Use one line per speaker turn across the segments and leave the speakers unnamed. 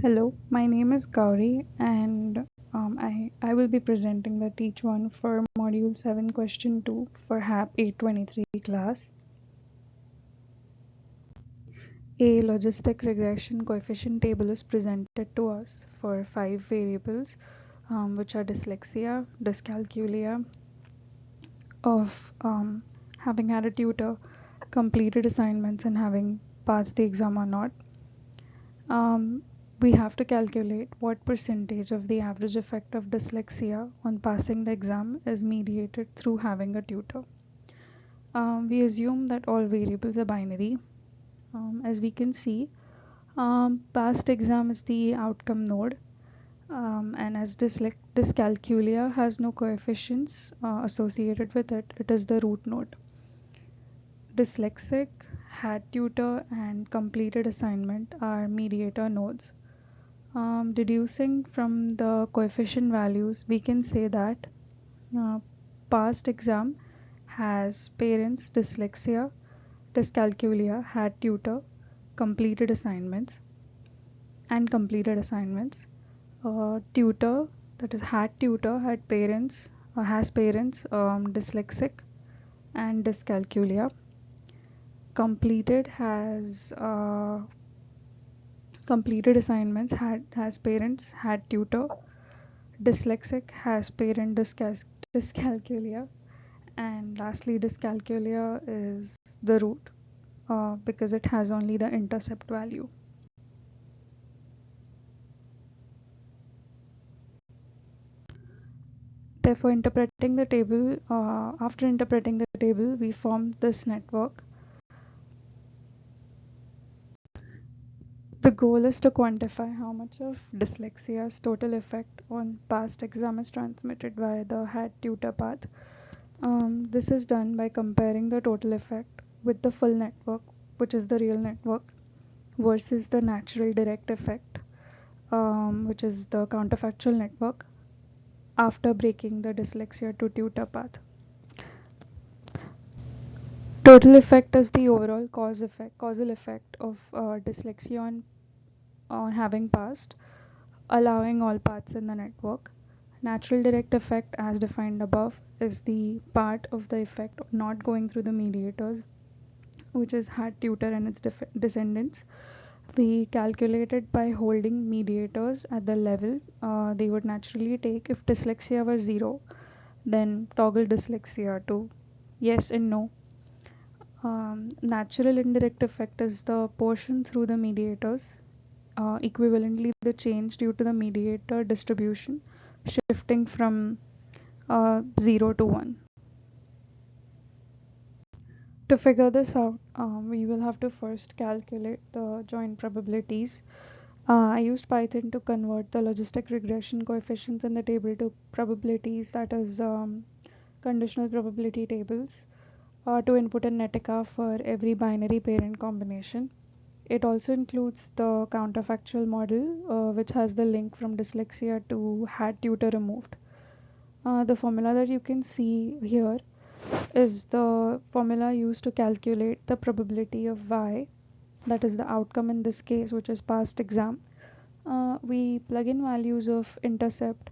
Hello, my name is Gauri and I will be presenting the Teach 1 for Module 7 Question 2 for HAP 823 class. A logistic regression coefficient table is presented to us for 5 variables which are dyslexia, dyscalculia, of having had a tutor, completed assignments and having passed the exam or not. Um, we have to calculate what percentage of the average effect of dyslexia on passing the exam is mediated through having a tutor. We assume that all variables are binary. As we can see, past exam is the outcome node, and as dyscalculia has no coefficients associated with it, it is the root node. Dyslexic, had tutor, and completed assignment are mediator nodes. Deducing from the coefficient values, we can say that uh, past exam has parents dyslexia, dyscalculia, had tutor, completed assignments, and completed assignments. Tutor, that is had tutor, had parents, has parents dyslexic and dyscalculia. Completed has completed assignments, has parents, had tutor. Dyslexic has parent dyscalculia, and lastly dyscalculia is the root because it has only the intercept value. Therefore, after interpreting the table, we form this network. The goal is to quantify how much of dyslexia's total effect on past exam is transmitted via the had tutor path. This is done by comparing the total effect with the full network, which is the real network, versus the natural direct effect, which is the counterfactual network, after breaking the dyslexia to tutor path. Total effect is the overall causal effect of dyslexia on having passed, allowing all paths in the network. Natural direct effect, as defined above, is the part of the effect not going through the mediators, which is had tutor and its descendants. We calculate it by holding mediators at the level they would naturally take if dyslexia were 0, then toggle dyslexia to yes and no. Natural indirect effect is the portion through the mediators, equivalently the change due to the mediator distribution shifting from 0 to 1. To figure this out, we will have to first calculate the joint probabilities. I used Python to convert the logistic regression coefficients in the table to probabilities, that is conditional probability tables, to input a Netica for every binary parent combination. It also includes the counterfactual model, which has the link from dyslexia to had tutor removed. The formula that you can see here is the formula used to calculate the probability of y, that is the outcome in this case, which is past exam. We plug in values of intercept,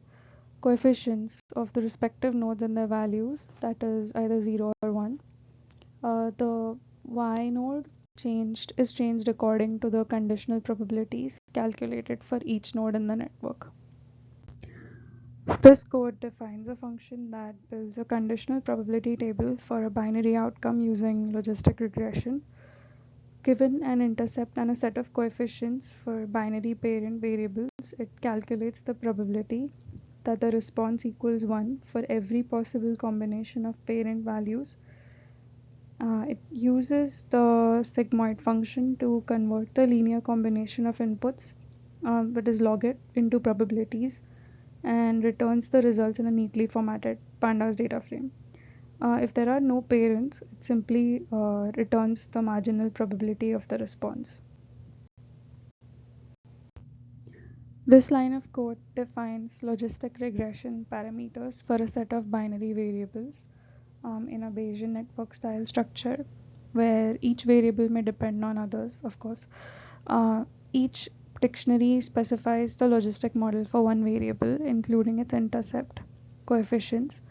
coefficients of the respective nodes and their values, that is either 0 or 1. The y node is changed according to the conditional probabilities calculated for each node in the network. This code defines a function that builds a conditional probability table for a binary outcome using logistic regression. Given an intercept and a set of coefficients for binary parent variables, it calculates the probability that the response equals 1 for every possible combination of parent values. It uses the sigmoid function to convert the linear combination of inputs, that is log it, into probabilities, and returns the results in a neatly formatted pandas data frame. If there are no parents, it simply returns the marginal probability of the response. This line of code defines logistic regression parameters for a set of binary variables in a Bayesian network style structure, where each variable may depend on others, of course. Each dictionary specifies the logistic model for one variable, including its intercept, coefficients,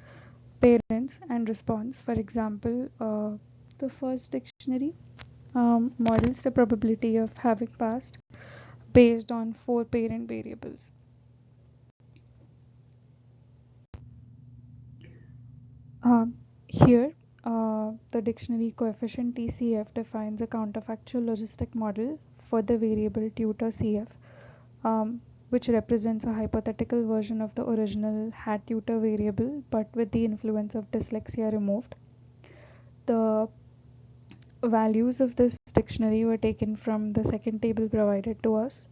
parents, and response. For example, the first dictionary models the probability of having passed based on four parent variables. Here, the dictionary coefficient TCF defines a counterfactual logistic model for the variable tutor CF, which represents a hypothetical version of the original hat tutor variable but with the influence of dyslexia removed. The values of this dictionary were taken from the second table provided to us.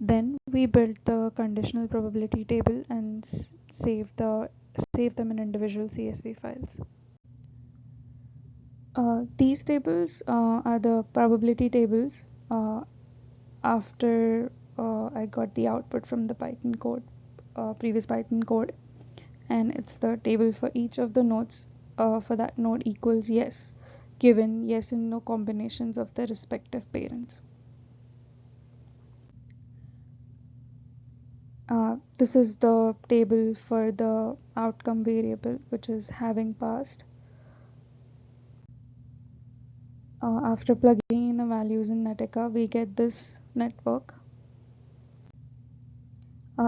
Then we built the conditional probability table and save them in individual CSV files. These tables are the probability tables after I got the output from the Python code, previous Python code, and it's the table for each of the nodes for that node equals yes, given yes and no combinations of the respective parents. This is the table for the outcome variable, which is having passed. After plugging in the values in Netica, we get this network.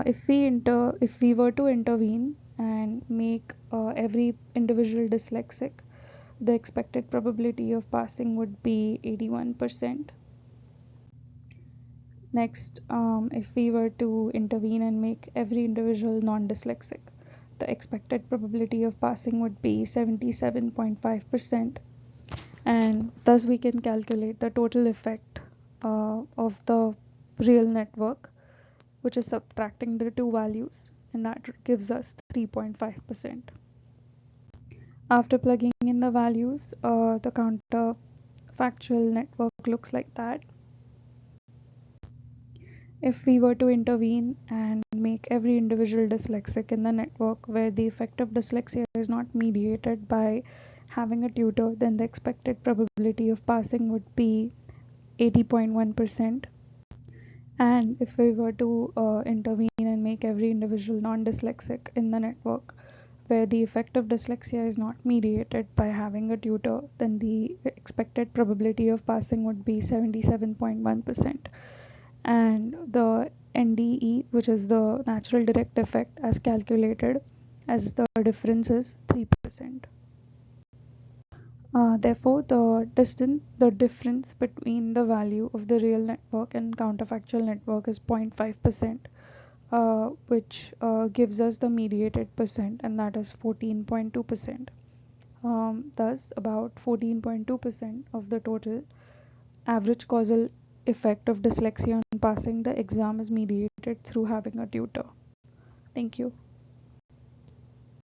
If we were to intervene and make every individual dyslexic, the expected probability of passing would be 81%. Next, if we were to intervene and make every individual non-dyslexic, the expected probability of passing would be 77.5%, and thus we can calculate the total effect of the real network, which is subtracting the two values, and that gives us 3.5%. After plugging in the values, the counterfactual network looks like that. If we were to intervene and make every individual dyslexic in the network where the effect of dyslexia is not mediated by having a tutor, then the expected probability of passing would be 80.1%. And if we were to intervene and make every individual non-dyslexic in the network where the effect of dyslexia is not mediated by having a tutor, then the expected probability of passing would be 77.1%. And the NDE, which is the natural direct effect as calculated, as the difference is 3%. Therefore, the difference between the value of the real network and counterfactual network is 0.5%, which gives us the mediated percent, and that is 14.2%. Thus, about 14.2% of the total average causal effect of dyslexia on passing the exam is mediated through having a tutor. Thank you.